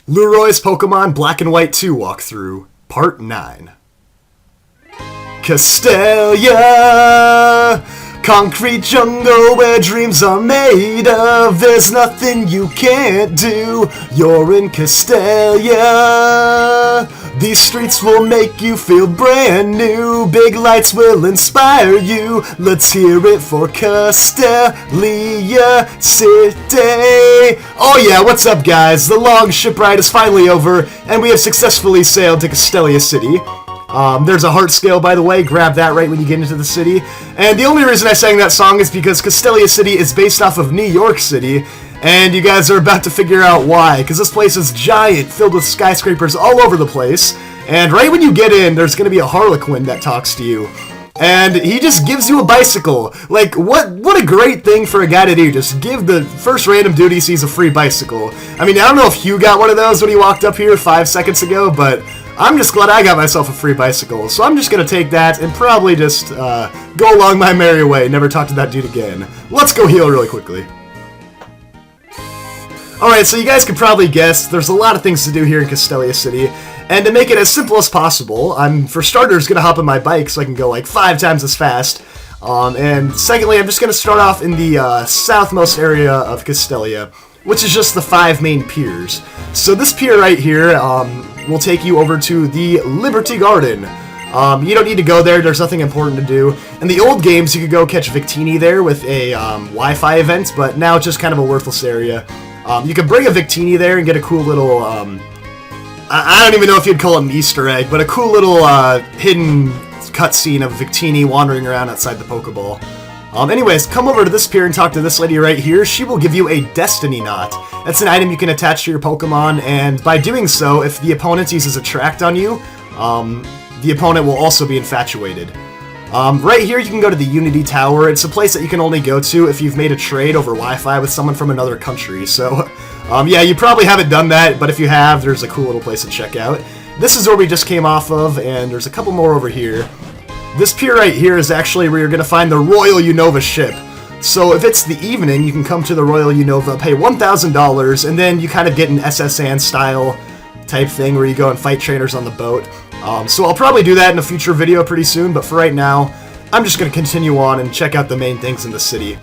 Lueroi's Pokemon Black and White 2 walkthrough, Part 9. Castelia, concrete jungle where dreams are made of. There's nothing you can't do. You're in Castelia. These streets will make you feel brand new. Big lights will inspire you. Let's hear it for Castelia City. Oh yeah, what's up guys? The long ship ride is finally over, and we have successfully sailed to Castelia City. There's a heart scale, by the way. Grab that right when you get into the city. And the only reason I sang that song is because Castelia City is based off of New York City, and you guys are about to figure out why, because this place is giant, filled with skyscrapers all over the place, and right when you get in, there's going to be a Harlequin that talks to you. And he just gives you a bicycle. Like, what a great thing for a guy to do. Just give the first random dude he sees a free bicycle. I mean, I don't know if Hugh got one of those when he walked up here 5 seconds ago, but I'm just glad I got myself a free bicycle. So I'm just going to take that and probably just go along my merry way, never talk to that dude again. Let's go heal really quickly. Alright, so you guys can probably guess, there's a lot of things to do here in Castelia City, and to make it as simple as possible, I'm, for starters, going to hop on my bike so I can go like 5 times as fast, and secondly, I'm just going to start off in the southmost area of Castelia, which is just the 5 main piers. So this pier right here will take you over to the Liberty Garden. You don't need to go there, there's nothing important to do. In the old games, you could go catch Victini there with a Wi-Fi event, but now it's just kind of a worthless area. You can bring a Victini there and get a cool little, I don't even know if you'd call it an Easter egg, but a cool little hidden cutscene of Victini wandering around outside the Pokeball. Anyways, come over to this pier and talk to this lady right here. She will give you a Destiny Knot. That's an item you can attach to your Pokemon, and by doing so, if the opponent uses Attract on you, the opponent will also be infatuated. Right here, you can go to the Unity Tower. It's a place that you can only go to if you've made a trade over Wi-Fi with someone from another country. So, yeah, you probably haven't done that, but if you have, there's a cool little place to check out. This is where we just came off of, and there's a couple more over here. This pier right here is actually where you're going to find the Royal Unova ship. So if it's the evening, you can come to the Royal Unova, pay $1,000, and then you kind of get an SS Anne style type thing where you go and fight trainers on the boat. So I'll probably do that in a future video pretty soon, but for right now, I'm just going to continue on and check out the main things in the city.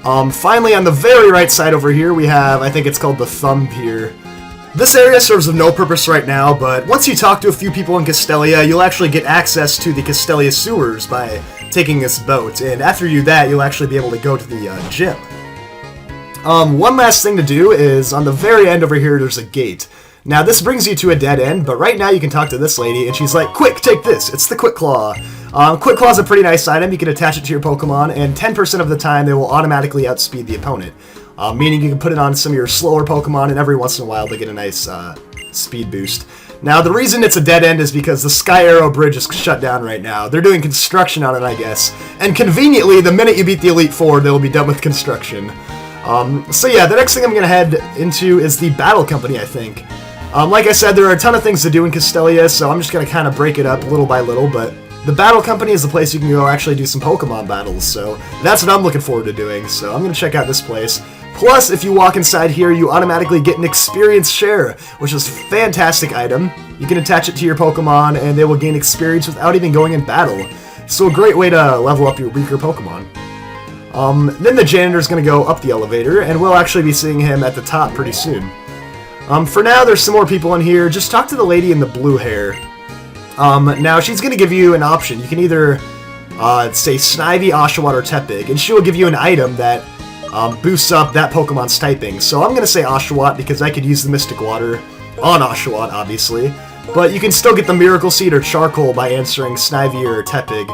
Finally, on the very right side over here, we have, I think it's called the Thumb Pier. This area serves of no purpose right now, but once you talk to a few people in Castelia, you'll actually get access to the Castelia sewers by taking this boat, and after you do that, you'll actually be able to go to the gym. One last thing to do is, on the very end over here, there's a gate. Now, this brings you to a dead end, but right now you can talk to this lady, and she's like, "Quick, take this! It's the Quick Claw." Quick Claw is a pretty nice item. You can attach it to your Pokemon, and 10% of the time, they will automatically outspeed the opponent. Meaning you can put it on some of your slower Pokemon, and every once in a while they get a nice speed boost. Now, the reason it's a dead end is because the Sky Arrow Bridge is shut down right now. They're doing construction on it, I guess. And conveniently, the minute you beat the Elite Four, they'll be done with construction. So yeah, the next thing I'm going to head into is the Battle Company, I think. Like I said, there are a ton of things to do in Castelia, so I'm just going to kind of break it up little by little, but the Battle Company is the place you can go actually do some Pokemon battles, so that's what I'm looking forward to doing, so I'm going to check out this place. Plus, if you walk inside here, you automatically get an Experience Share, which is a fantastic item. You can attach it to your Pokemon, and they will gain experience without even going in battle. So a great way to level up your weaker Pokemon. Then the janitor's going to go up the elevator, and we'll actually be seeing him at the top pretty soon. For now, there's some more people in here. Just talk to the lady in the blue hair. Now, she's going to give you an option. You can either say Snivy, Oshawott, or Tepig, and she will give you an item that boosts up that Pokemon's typing. So I'm going to say Oshawott because I could use the Mystic Water on Oshawott, obviously. But you can still get the Miracle Seed or Charcoal by answering Snivy or Tepig.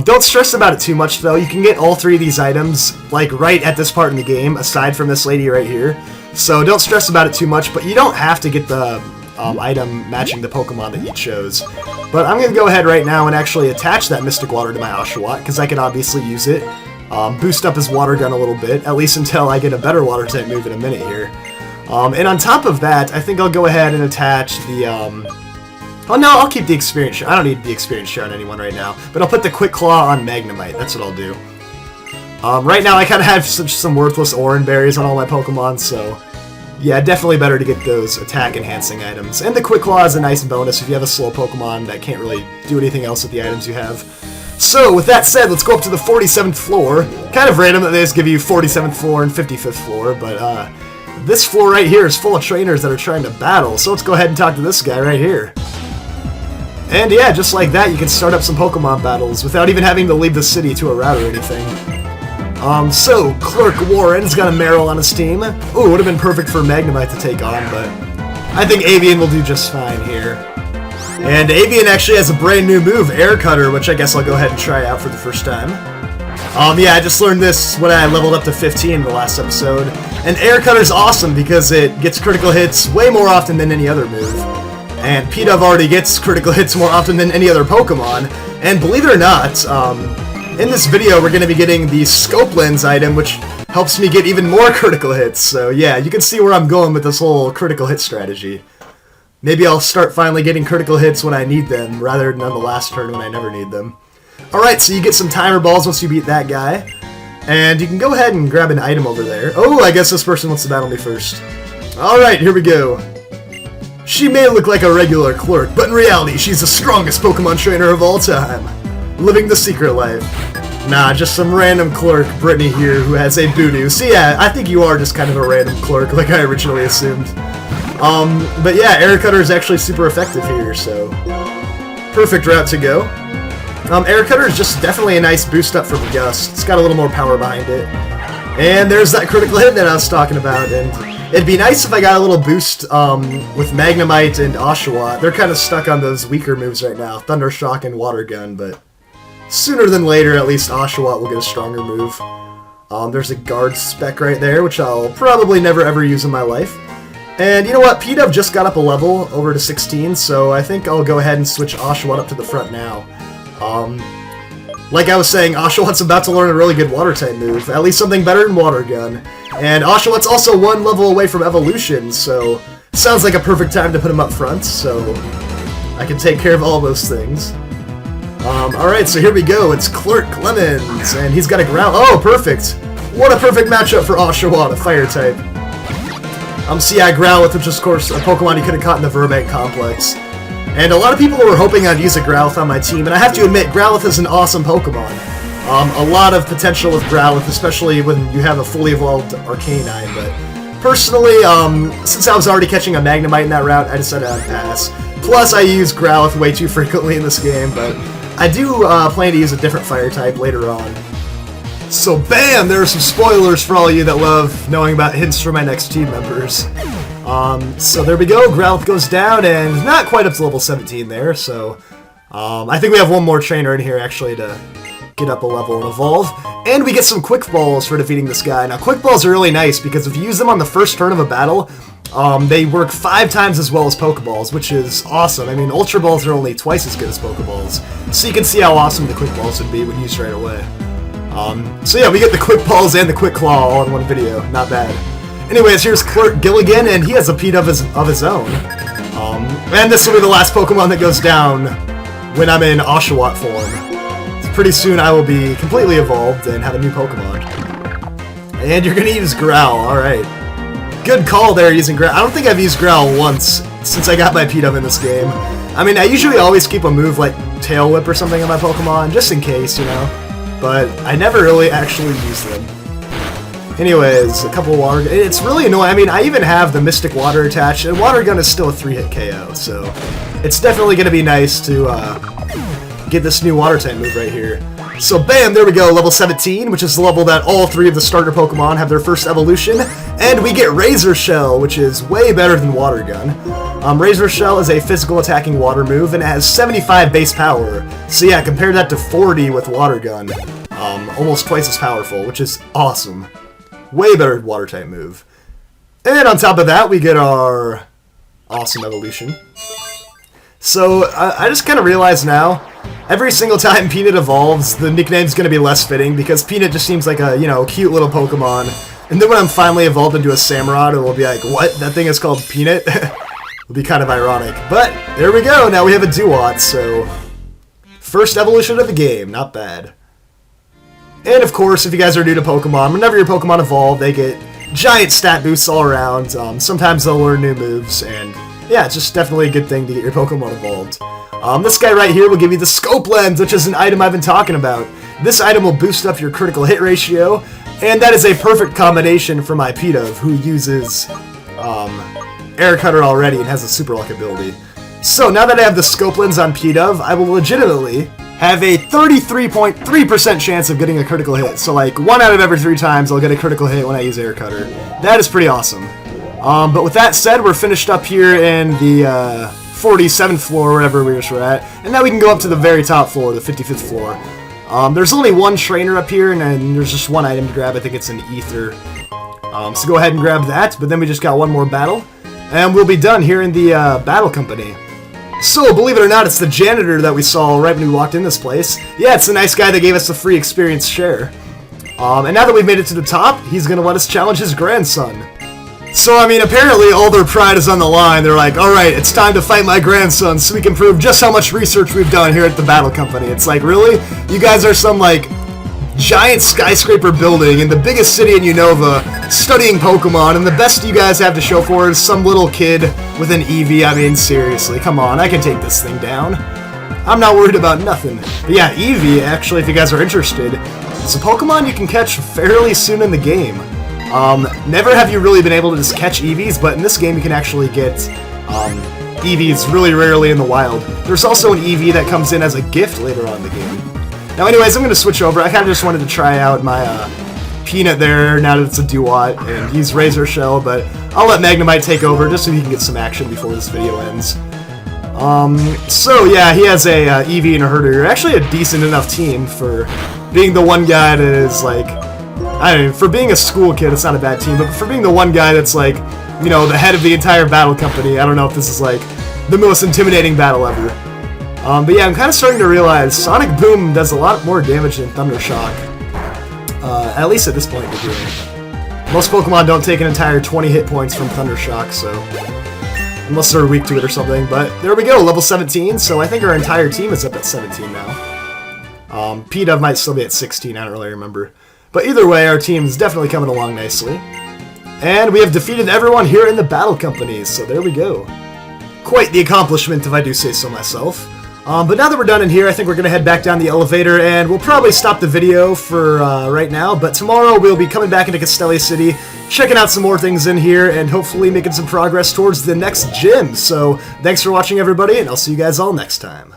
Don't stress about it too much, though. You can get all 3 of these items, like, right at this part in the game, aside from this lady right here. So don't stress about it too much, but you don't have to get the item matching the Pokemon that you chose. But I'm going to go ahead right now and actually attach that Mystic Water to my Oshawott, because I can obviously use it. Boost up his water gun a little bit, at least until I get a better water type move in a minute here. And on top of that, I think I'll go ahead and attach the, oh no, I'll keep the Experience Share. I don't need the Experience Share on anyone right now, but I'll put the Quick Claw on Magnemite, that's what I'll do. Right now I kind of have some worthless Oran Berries on all my Pokemon, so yeah, definitely better to get those attack-enhancing items. And the Quick Claw is a nice bonus if you have a slow Pokemon that can't really do anything else with the items you have. So, with that said, let's go up to the 47th floor. Kind of random that they just give you 47th floor and 55th floor, but this floor right here is full of trainers that are trying to battle, so let's go ahead and talk to this guy right here. And yeah, just like that, you can start up some Pokemon battles without even having to leave the city to a route or anything. So, Clerk Warren's got a Marill on his team. Ooh, would have been perfect for Magnemite to take on, but I think Avian will do just fine here. And Avian actually has a brand new move, Air Cutter, which I guess I'll go ahead and try out for the first time. Yeah, I just learned this when I leveled up to 15 in the last episode. And Air Cutter's awesome because it gets critical hits way more often than any other move. And Pidove already gets critical hits more often than any other Pokemon. And believe it or not, in this video we're going to be getting the Scope Lens item, which helps me get even more critical hits. So yeah, you can see where I'm going with this whole critical hit strategy. Maybe I'll start finally getting critical hits when I need them, rather than on the last turn when I never need them. Alright, so you get some timer balls once you beat that guy. And you can go ahead and grab an item over there. Oh, I guess this person wants to battle me first. Alright, here we go. She may look like a regular clerk, but in reality, she's the strongest Pokemon trainer of all time. Living the secret life. Nah, just some random clerk, Brittany here, who has a Voodoo. So yeah, I think you are just kind of a random clerk, like I originally assumed. But yeah, Air Cutter is actually super effective here, so perfect route to go. Air Cutter is just definitely a nice boost up from Gust. It's got a little more power behind it. And there's that critical hit that I was talking about, and it'd be nice if I got a little boost with Magnemite and Oshawott. They're kind of stuck on those weaker moves right now, Thunder Shock and Water Gun, but sooner than later, at least Oshawott will get a stronger move. There's a guard spec right there, which I'll probably never ever use in my life. And you know what, Pidove just got up a level over to 16, so I think I'll go ahead and switch Oshawott up to the front now. Like I was saying, Oshawott's about to learn a really good Water-type move, at least something better than Water Gun. And Oshawott's also one level away from Evolution, so sounds like a perfect time to put him up front, so I can take care of all those things. Alright, so here we go, it's Clerk Lemons, and he's got a Growl. Oh, perfect! What a perfect matchup for Oshawott, a Fire-type. So yeah, Growlithe, which is, of course, a Pokemon you could have caught in the Verbank Complex. And a lot of people were hoping I'd use a Growlithe on my team, and I have to admit, Growlithe is an awesome Pokemon. A lot of potential with Growlithe, especially when you have a fully evolved Arcanine, but personally, since I was already catching a Magnemite in that route, I decided I'd pass. Plus, I use Growlithe way too frequently in this game, but I do plan to use a different Fire-type later on. So bam! There are some spoilers for all of you that love knowing about hints for my next team members. So there we go, Growlithe goes down, and not quite up to level 17 there, so I think we have one more trainer in here, actually, to get up a level and evolve. And we get some Quick Balls for defeating this guy. Now, Quick Balls are really nice, because if you use them on the first turn of a battle, they work 5 times as well as Pokeballs, which is awesome. I mean, Ultra Balls are only twice as good as Pokeballs, so you can see how awesome the Quick Balls would be when used right away. So yeah, we get the Quick Balls and the Quick Claw all in one video. Not bad. Anyways, here's Clerk Gilligan, and he has a Pidove of his own. And this will be the last Pokemon that goes down when I'm in Oshawott form. So pretty soon I will be completely evolved and have a new Pokemon. And you're gonna use Growl, alright. Good call there using Growl. I don't think I've used Growl once since I got my Pidove in this game. I mean, I usually always keep a move like Tail Whip or something on my Pokemon, just in case, you know. But I never really actually use them. Anyways, a couple water... It's really annoying. I mean, I even have the Mystic Water attached, and Water Gun is still a 3-hit KO, so it's definitely going to be nice to get this new Water-type move right here. So bam, there we go, level 17, which is the level that all 3 of the starter Pokemon have their first evolution, and we get Razor Shell, which is way better than Water Gun. Razor Shell is a physical attacking water move, and it has 75 base power, so yeah, compare that to 40 with Water Gun. Almost twice as powerful, which is awesome. Way better Water-type move. And on top of that, we get our awesome evolution. So, I just kind of realized now, every single time Peanut evolves, the nickname's going to be less fitting, because Peanut just seems like a, you know, cute little Pokemon. And then when I'm finally evolved into a Samurott, it will be like, what? That thing is called Peanut? It'll be kind of ironic. But, there we go, now we have a Duat, so... First evolution of the game, not bad. And of course, if you guys are new to Pokemon, whenever your Pokemon evolve, they get giant stat boosts all around. Sometimes they'll learn new moves, and yeah, it's just definitely a good thing to get your Pokemon evolved. This guy right here will give you the Scope Lens, which is an item I've been talking about. This item will boost up your critical hit ratio, and that is a perfect combination for my Pidove, who uses Air Cutter already and has a Super Luck ability. So now that I have the Scope Lens on Pidove, I will legitimately have a 33.3% chance of getting a critical hit. So like 1 out of every 3 times I'll get a critical hit when I use Air Cutter. That is pretty awesome. But with that said, we're finished up here in the 47th floor, wherever we were at, and now we can go up to the very top floor, the 55th floor. There's only one trainer up here, and then there's just one item to grab. I think it's an ether. So go ahead and grab that, but then we just got one more battle, and we'll be done here in the battle company. So, believe it or not, it's the janitor that we saw right when we walked in this place. Yeah, it's the nice guy that gave us the free experience share. And now that we've made it to the top, he's going to let us challenge his grandson. So, I mean, apparently all their pride is on the line. They're like, alright, it's time to fight my grandson so we can prove just how much research we've done here at the Battle Company. It's like, really? You guys are some, like, giant skyscraper building in the biggest city in Unova, studying Pokemon, and the best you guys have to show for it is some little kid with an Eevee. I mean, seriously, come on, I can take this thing down. I'm not worried about nothing. But yeah, Eevee, actually, if you guys are interested, it's a Pokemon you can catch fairly soon in the game. Never have you really been able to just catch Eevees, but in this game you can actually get Eevees really rarely in the wild. There's also an Eevee that comes in as a gift later on in the game. Now anyways, I'm going to switch over. I kind of just wanted to try out my Peanut there now that it's a Duat, and use Razor Shell, but I'll let Magnemite take over just so he can get some action before this video ends. So yeah, he has a Eevee and a Herder. Actually a decent enough team for being the one guy that is like, I don't know, for being a school kid, it's not a bad team, but for being the one guy that's like, you know, the head of the entire battle company, I don't know if this is like the most intimidating battle ever. But yeah, I'm kind of starting to realize Sonic Boom does a lot more damage than Thunder Shock. At least at this point in the game. Most Pokemon don't take an entire 20 hit points from Thunder Shock, so unless they're weak to it or something. But there we go, level 17, so I think our entire team is up at 17 now. P-Dove might still be at 16, I don't really remember. But either way, our team is definitely coming along nicely. And we have defeated everyone here in the Battle Companies, so there we go. Quite the accomplishment, if I do say so myself. But now that we're done in here, I think we're going to head back down the elevator, and we'll probably stop the video for right now, but tomorrow we'll be coming back into Castelia City, checking out some more things in here, and hopefully making some progress towards the next gym. So, thanks for watching, everybody, and I'll see you guys all next time.